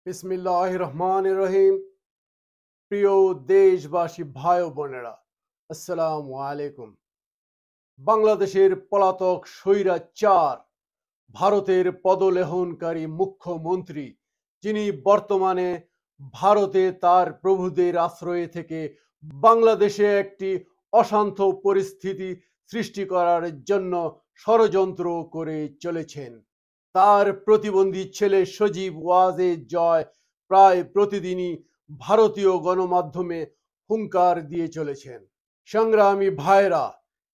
বিসমিল্লাহির রহমানির রহিম। প্রিয় দেশবাসী ভাই ও বোনেরা, আসসালামু আলাইকুম। বাংলাদেশের পলাতক স্বৈরাচার ভারতের পদলেহনকারী মুখ্যমন্ত্রী, যিনি বর্তমানে ভারতে তার প্রভুদের আশ্রয়ে থেকে বাংলাদেশে একটি অশান্ত পরিস্থিতি সৃষ্টি করার জন্য ষড়যন্ত্র করে চলেছেন। তার প্রতিবন্ধী ছেলে সজীব ওয়াজে জয় প্রায় প্রতিদিনই ভারতীয় গণমাধ্যমে হুঙ্কার দিয়ে চলেছেন। সংগ্রামী ভাইরা,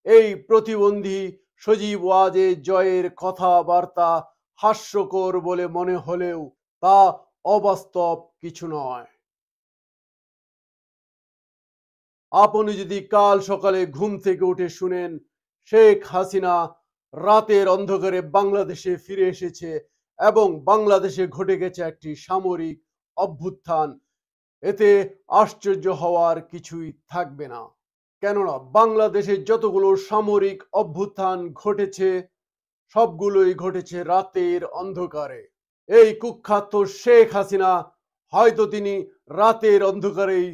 এই প্রতিবন্ধী সজীব ওয়াজে জয়ের কথাবার্তা হাস্যকর বলে মনে হলেও তা অবাস্তব কিছু নয়। আপনি যদি কাল সকালে ঘুম থেকে উঠে শুনেন শেখ হাসিনা রাতের অন্ধকারে বাংলাদেশে ফিরে এসেছে এবং বাংলাদেশে ঘটে গেছে একটি সামরিক অভ্যুত্থান, এতে আশ্চর্য হওয়ার কিছুই থাকবে না। কেননা বাংলাদেশে যতগুলো সামরিক অভ্যুত্থান ঘটেছে সবগুলোই ঘটেছে রাতের অন্ধকারে। এই কুখ্যাত শেখ হাসিনা হয়তো তিনি রাতের অন্ধকারেই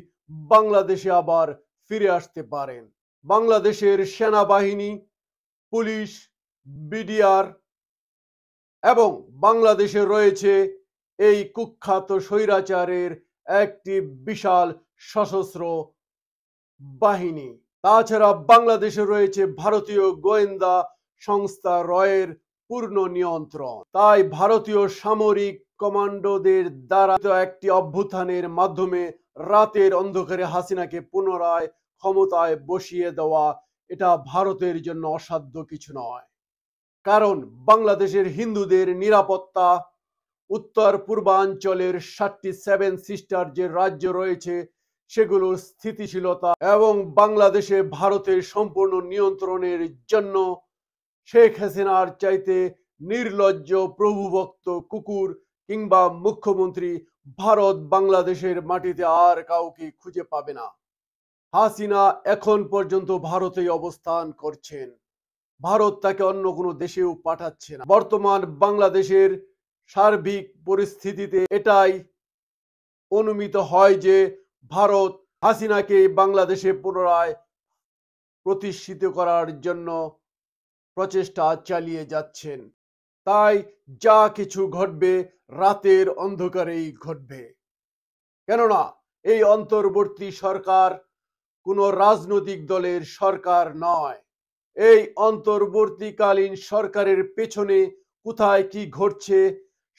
বাংলাদেশে আবার ফিরে আসতে পারেন। বাংলাদেশের সেনাবাহিনী, পুলিশ, বিডিআর এবং বাংলাদেশে রয়েছে এই কুখ্যাত স্বৈরাচারের একটি বিশাল সশস্ত্র বাহিনী। তাছাড়া বাংলাদেশে রয়েছে ভারতীয় গোয়েন্দা সংস্থা রয়ের পূর্ণ নিয়ন্ত্রণ। তাই ভারতীয় সামরিক কমান্ডোদের দ্বারা একটি অভ্যুত্থানের মাধ্যমে রাতের অন্ধকারে হাসিনাকে পুনরায় ক্ষমতায় বসিয়ে দেওয়া, এটা ভারতের জন্য অসাধ্য কিছু নয়। কারণ বাংলাদেশের হিন্দুদের নিরাপত্তা, উত্তর পূর্বাঞ্চলের 7টি সেভেন সিস্টার যে রাজ্য রয়েছে সেগুলোর স্থিতিশীলতা এবং বাংলাদেশে ভারতের সম্পূর্ণ নিয়ন্ত্রণের জন্য শেখ হাসিনার চাইতে নির্লজ্জ প্রভুভক্ত কুকুর কিংবা মুখ্যমন্ত্রী ভারত বাংলাদেশের মাটিতে আর কাউকে খুঁজে পাবে না। হাসিনা এখন পর্যন্ত ভারতেই অবস্থান করছেন। ভারত তাকে অন্য কোনো দেশেও পাঠাচ্ছে না। বর্তমান বাংলাদেশের সার্বিক পরিস্থিতিতে এটাই অনুমিত হয় যে ভারত হাসিনাকে বাংলাদেশে পুনরায় প্রতিষ্ঠিত করার জন্য প্রচেষ্টা চালিয়ে যাচ্ছেন। তাই যা কিছু ঘটবে রাতের অন্ধকারেই ঘটবে। কেননা এই অন্তর্বর্তী সরকার কোনো রাজনৈতিক দলের সরকার নয়। এই অন্তর্বর্তীকালীন সরকারের পেছনে কোথায় কি ঘটছে,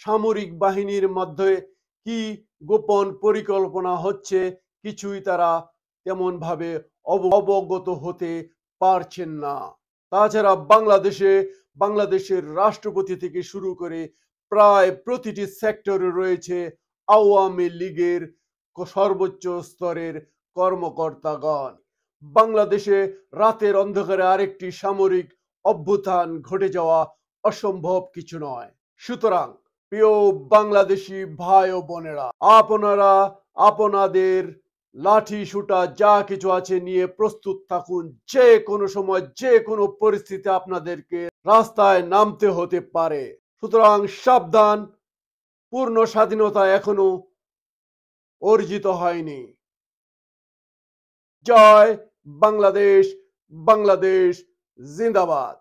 সামরিক বাহিনীর মধ্যে কি গোপন পরিকল্পনা হচ্ছে, কিছুই তারা তেমন ভাবে অবগত হতে পারছেন না। তাছাড়া বাংলাদেশের রাষ্ট্রপতি থেকে শুরু করে প্রায় প্রতিটি সেক্টরে রয়েছে আওয়ামী লীগের সর্বোচ্চ স্তরের কর্মকর্তাগণ। বাংলাদেশে রাতের অন্ধকারে আরেকটি সামরিক অভ্যুত্থান ঘটে যাওয়া অসম্ভব কিছু নয়। সুতরাং প্রিয় বাংলাদেশি ভাই ও বোনেরা, আপনারা আপনাদের লাঠি সুটা যা কিছু আছে নিয়ে প্রস্তুত থাকুন। যে কোনো সময় যে কোনো পরিস্থিতি আপনাদেরকে রাস্তায় নামতে হতে পারে। সুতরাং সাবধান, পূর্ণ স্বাধীনতা এখনো অর্জিত হয়নি। জয় বাংলাদেশ, বাংলাদেশ জিন্দাবাদ।